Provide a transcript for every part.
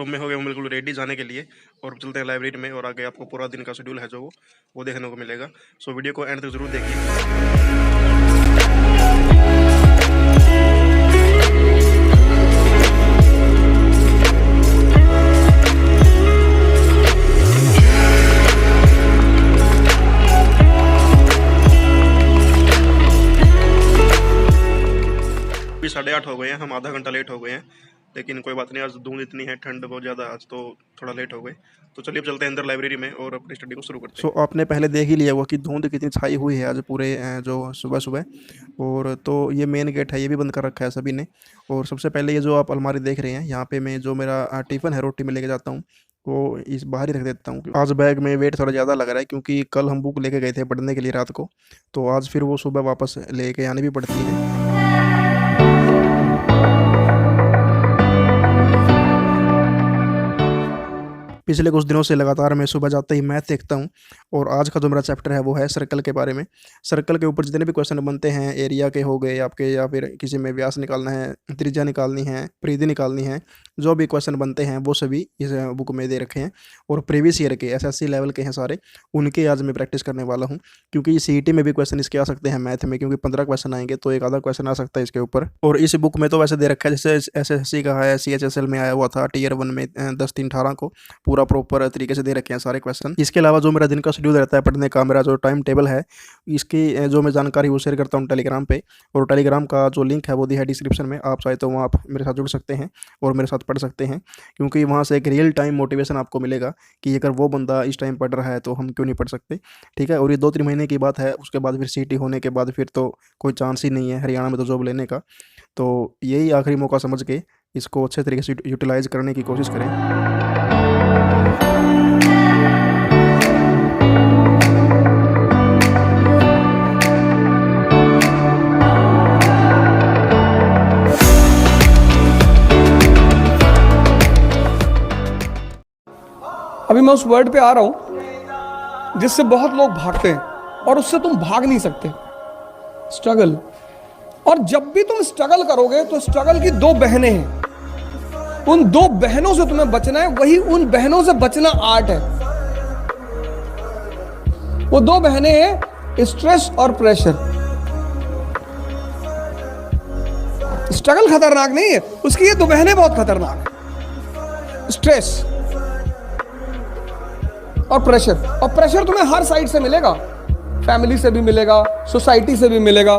Room में हो गए बिल्कुल रेडी जाने के लिए और चलते हैं लाइब्रेरी में। और आगे आपको पूरा दिन का शेड्यूल है जो वो देखने को मिलेगा। सो वीडियो को एंड तक जरूर देखिए। अभी 8:30 हो गए हैं, हम आधा घंटा लेट हो गए हैं, लेकिन कोई बात नहीं। आज धूप इतनी है, ठंड बहुत ज़्यादा, आज तो थोड़ा लेट हो गए। तो चलिए अब चलते हैं अंदर लाइब्रेरी में और अपनी स्टडी को शुरू करते हैं। आपने पहले देख ही लिया हुआ कि धुंध कितनी छाई हुई है आज पूरे जो सुबह सुबह। और तो ये मेन गेट है, ये भी बंद कर रखा है सभी ने। और सबसे पहले ये जो आप अलमारी देख रहे हैं, यहाँ पे मैं जो मेरा टिफ़िन है, रोटी में लेके जाता हूँ, वो इस बाहर ही रख देता हूँ। आज बैग में वेट थोड़ा ज़्यादा लग रहा है क्योंकि कल हम बुक लेके गए थे पढ़ने के लिए रात को, तो आज फिर वो सुबह वापस लेके आनी भी पड़ती है। पिछले कुछ दिनों से लगातार मैं सुबह जाते ही मैथ देखता हूँ और आज का जो मेरा चैप्टर है वो है सर्कल के बारे में। सर्कल के ऊपर जितने भी क्वेश्चन बनते हैं, एरिया के हो गए आपके, या फिर किसी में व्यास निकालना है, त्रिज्या निकालनी है, परिधि निकालनी है, जो भी क्वेश्चन बनते हैं वो सभी इस बुक में दे रखे हैं। और प्रीवियस ईयर के एसएससी लेवल के हैं सारे, उनके आज मैं प्रैक्टिस करने वाला हूँ। क्योंकि सीईटी में भी क्वेश्चन इसके आ सकते हैं मैथ में, क्योंकि 15 क्वेश्चन आएंगे तो एक आधा क्वेश्चन आ सकता है इसके ऊपर। और इस बुक में तो वैसे दे रखा है जैसे एसएससी का है, सीएचएसएल में आया हुआ था टीयर 1 में 10-3-18 को, पूरा प्रॉपर तरीके से दे रखे हैं सारे क्वेश्चन। इसके अलावा जो मेरा दिन का शेड्यूल रहता है पढ़ने का, मेरा जो टाइम टेबल है, इसकी जो मैं जानकारी वो शेयर करता हूँ टेलीग्राम पे। और टेलीग्राम का जो लिंक है वो दिया है डिस्क्रिप्शन में, आप चाहे तो वहाँ आप मेरे साथ जुड़ सकते हैं और मेरे साथ पढ़ सकते हैं। क्योंकि वहाँ से एक रियल टाइम मोटिवेशन आपको मिलेगा कि अगर वो बंदा इस टाइम पढ़ रहा है तो हम क्यों नहीं पढ़ सकते। ठीक है। और ये 2-3 महीने की बात है, उसके बाद फिर सीटी होने के बाद फिर तो कोई चांस ही नहीं है हरियाणा में तो जॉब लेने का। तो यही आखिरी मौका समझ के इसको अच्छे तरीके से यूटिलाइज करने की कोशिश करें। अभी मैं उस वर्ड पे आ रहा हूं जिससे बहुत लोग भागते हैं और उससे तुम भाग नहीं सकते, स्ट्रगल। और जब भी तुम स्ट्रगल करोगे तो स्ट्रगल की 2 बहनें हैं, उन 2 बहनों से तुम्हें बचना है। वही उन बहनों से बचना आर्ट है। वो 2 बहनें हैं स्ट्रेस और प्रेशर। स्ट्रगल खतरनाक नहीं है, उसकी ये 2 बहनें बहुत खतरनाक है, स्ट्रेस और प्रेशर। और प्रेशर तुम्हें हर साइड से मिलेगा, फैमिली से भी मिलेगा, सोसाइटी से भी मिलेगा।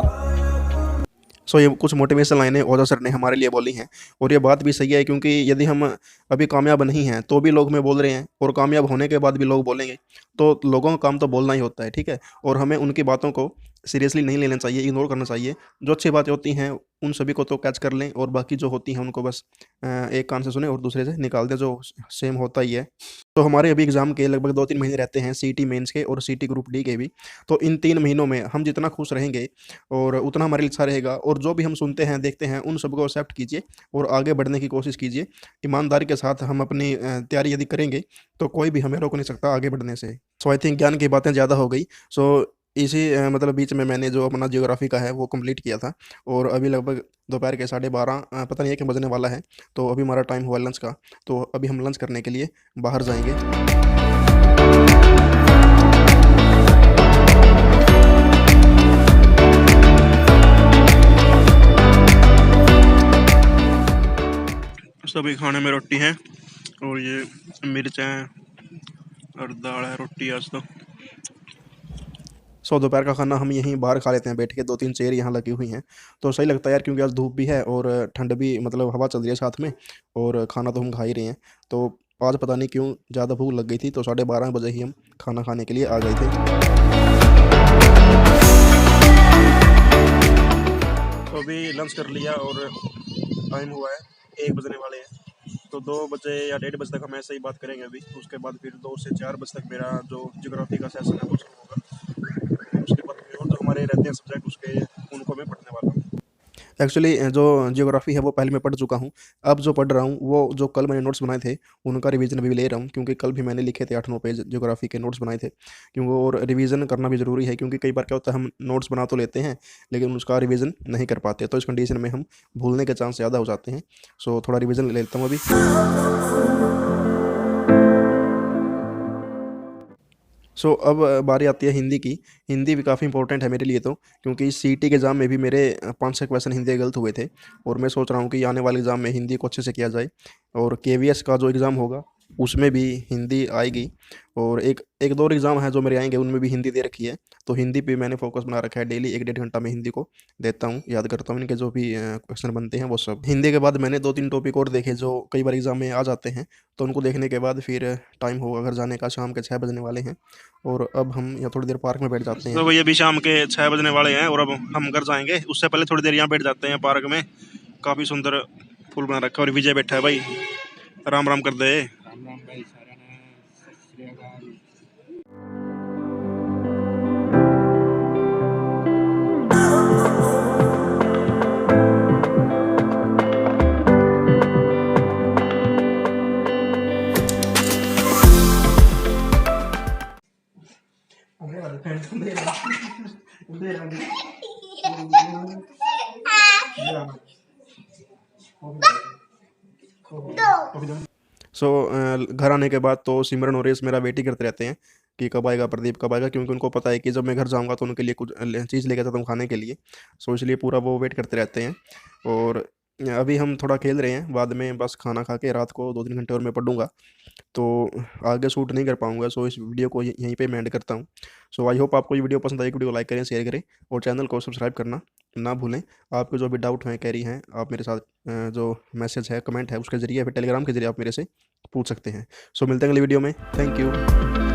सो ये कुछ मोटिवेशन लाइनें ओझा सर ने हमारे लिए बोली हैं और ये बात भी सही है। क्योंकि यदि हम अभी कामयाब नहीं हैं तो भी लोग हमें बोल रहे हैं, और कामयाब होने के बाद भी लोग बोलेंगे, तो लोगों का काम तो बोलना ही होता है। ठीक है। और हमें उनकी बातों को सीरियसली नहीं लेना चाहिए, इग्नोर करना चाहिए। जो अच्छी बातें होती हैं उन सभी को तो कैच कर लें, और बाकी जो होती हैं उनको बस एक कान से सुने और दूसरे से निकाल दें, जो सेम होता ही है। तो हमारे अभी एग्ज़ाम के लगभग 2-3 महीने रहते हैं, सीईटी मेंस के और सीईटी ग्रुप डी के भी। तो इन 3 महीनों में हम जितना खुश रहेंगे और उतना हमारे लिए अच्छा रहेगा। और जो भी हम सुनते हैं, देखते हैं, उन सबको एक्सेप्ट कीजिए और आगे बढ़ने की कोशिश कीजिए। ईमानदारी के साथ हम अपनी तैयारी यदि करेंगे तो कोई भी हमें रोक नहीं सकता आगे बढ़ने से। सो आई थिंक ज्ञान की बातें ज़्यादा हो गई। सो इसी मतलब बीच में मैंने जो अपना ज्योग्राफी का है वो कंप्लीट किया था, और अभी लगभग दोपहर के 12:30 पता नहीं है कि बजने वाला है। तो अभी हमारा टाइम हुआ लंच का, तो अभी हम लंच करने के लिए बाहर जाएंगे। सभी खाने में रोटी है और ये मिर्च है और दाल है, रोटी आज तो। सो दोपहर का खाना हम यहीं बाहर खा लेते हैं बैठ के, 2-3 चेयर यहाँ लगी हुई हैं तो सही लगता है यार। क्योंकि आज धूप भी है और ठंड भी, मतलब हवा चल रही है साथ में, और खाना तो हम खा ही रहे हैं। तो आज पता नहीं क्यों ज़्यादा भूख लग गई थी, तो 12:30 बजे ही हम खाना खाने के लिए आ गए थे। तो अभी लंच कर लिया और टाइम हुआ है 1 बजने वाले हैं। तो 2 बजे या 1:30 बजे तक हम ऐसे ही बात करेंगे अभी। उसके बाद फिर 2 से 4 बजे तक मेरा जो ज्योग्राफी का सेशन है वो शुरू होगा। उसके बाद फिर और जो हमारे रहते हैं सब्जेक्ट, उसके उनको मैं पढ़ने वाला हूँ। एक्चुअली जो जियोग्राफी है वो पहले मैं पढ़ चुका हूँ। अब जो पढ़ रहा हूँ वो जो कल मैंने नोट्स बनाए थे उनका रिवीजन अभी ले रहा हूँ, क्योंकि कल भी मैंने लिखे थे 8-9 पेज जियोग्राफी के नोट्स बनाए थे। क्योंकि और रिवीजन करना भी ज़रूरी है, क्योंकि कई बार क्या होता है हम नोट्स बना तो लेते हैं लेकिन उसका रिवीजन नहीं कर पाते, तो इस कंडीशन में हम भूलने के चांस ज़्यादा हो जाते हैं। सो थोड़ा रिवीजन ले लेता हूँ अभी। सो अब बारी आती है हिंदी की। हिंदी भी काफ़ी इंपॉर्टेंट है मेरे लिए तो, क्योंकि सीईटी के एग्ज़ाम में भी मेरे 5-6 क्वेश्चन हिंदी के गलत हुए थे, और मैं सोच रहा हूँ कि आने वाले एग्ज़ाम में हिंदी को अच्छे से किया जाए। और केवीएस का जो एग्ज़ाम होगा उसमें भी हिंदी आएगी, और एक एक दो और एग्ज़ाम है जो मेरे आएंगे उनमें भी हिंदी दे रखी है। तो हिंदी पे मैंने फोकस बना रखा है, डेली 1-1.5 घंटा मैं हिंदी को देता हूँ, याद करता हूँ इनके जो भी क्वेश्चन बनते हैं वो सब। हिंदी के बाद मैंने 2-3 टॉपिक और देखे जो कई बार एग्ज़ाम में आ जाते हैं, तो उनको देखने के बाद फिर टाइम होगा घर जाने का, शाम के 6 बजने वाले हैं। और अब हम यहाँ थोड़ी देर पार्क में बैठ जाते हैं। तो भैया अभी शाम के 6 बजने वाले हैं और अब हम घर जाएंगे, उससे पहले थोड़ी देर यहाँ बैठ जाते हैं पार्क में। काफ़ी सुंदर फूल बना रखा है, और विजय बैठा है भाई, राम राम कर दे। राम राम भाई, सारा ने सत श्री अकाल। सो घर आने के बाद तो सिमरन और रेस मेरा वेट ही करते रहते हैं कि कब आएगा प्रदीप, कब आएगा, क्योंकि उनको पता है कि जब मैं घर जाऊंगा तो उनके लिए कुछ चीज़ लेकर आता हूँ खाने के लिए। सो इसलिए पूरा वो वेट करते रहते हैं। और अभी हम थोड़ा खेल रहे हैं, बाद में बस खाना खा के रात को 2-3 घंटे और मैं पढ़ूंगा, तो आगे शूट नहीं कर पाऊंगा। सो इस वीडियो को यहीं पे मैं एंड करता हूँ। सो आई होप आपको ये वीडियो पसंद आई। वीडियो को लाइक करें, शेयर करें, और चैनल को सब्सक्राइब करना ना भूलें। आपके जो भी डाउट हैं, कैरी हैं, आप मेरे साथ जो मैसेज है, कमेंट है, उसके ज़रिए, फिर टेलीग्राम के ज़रिए आप मेरे से पूछ सकते हैं। सो मिलते हैं अगली वीडियो में। Thank you.